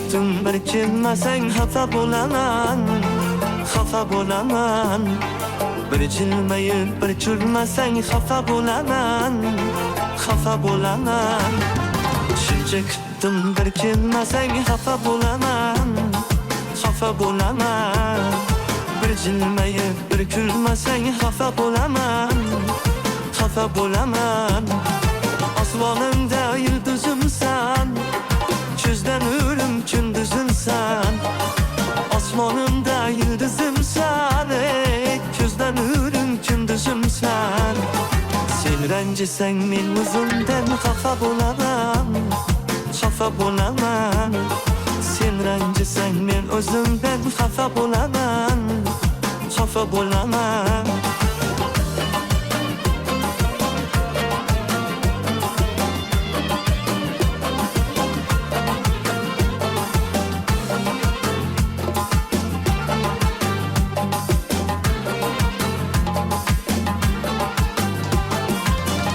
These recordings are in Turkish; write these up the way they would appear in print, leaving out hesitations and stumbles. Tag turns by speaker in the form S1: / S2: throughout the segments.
S1: çıktım bir kelmeseng xafa bo'laman, xafa bo'laman. Bir jilmayib bir kulmasang xafa bo'laman, xafa bo'laman. Shuncha kutdim bir kelmasang xafa bo'laman, xafa bo'laman. Bir jilmayib bir kulmasang xafa bo'laman, xafa bo'laman. Osmonimda yulduzimsan, ko'zdan nurim kunduzimsan. Osmonimda yulduzimsan, ko'zdan nurim kunduzimsan. Sen ranjisang men o'zimdan xafa bo'laman, xafa bo'laman. Sen ranjisang men o'zimdan xafa bo'laman, xafa bo'laman.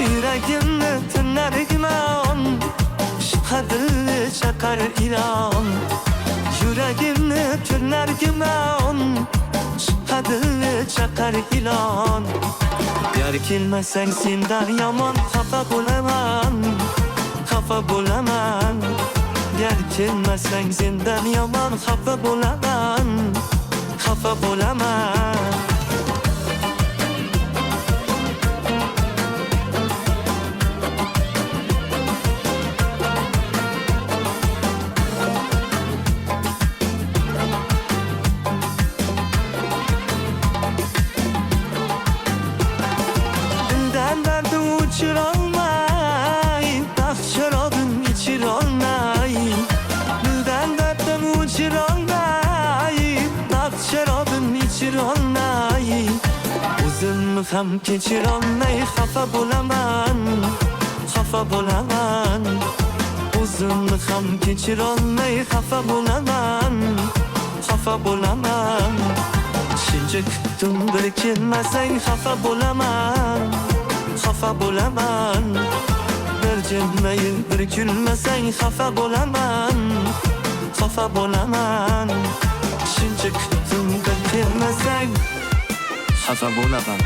S1: Yüreğimni tınlar iman, şıkadıllı çakar ilan. Yüreğimni tınlar iman, şıkadıllı çakar ilan. Yar kelmesen sendan yomon xafa bo'laman, xafa bo'laman. Yar kelmesen sendan yomon xafa bo'laman, xafa bo'laman. Uçurolmay, bak şarabın içirolmay. Dilden dertten uçurolmay, bak şarabın içirolmay. Uzunmu ham kechirolmay, xafa bo'laman, xafa bo'laman. Uzunmu ham kechirolmay, xafa bo'laman, xafa bo'laman. Shuncha kutdim bir kelmasang xafa bo'laman, xafa bo'laman. Bir jilmayib bir kulmasang xafa bo'laman, xafa bo'laman. Shuncha kutdim bir kelmasang xafa bo'laman.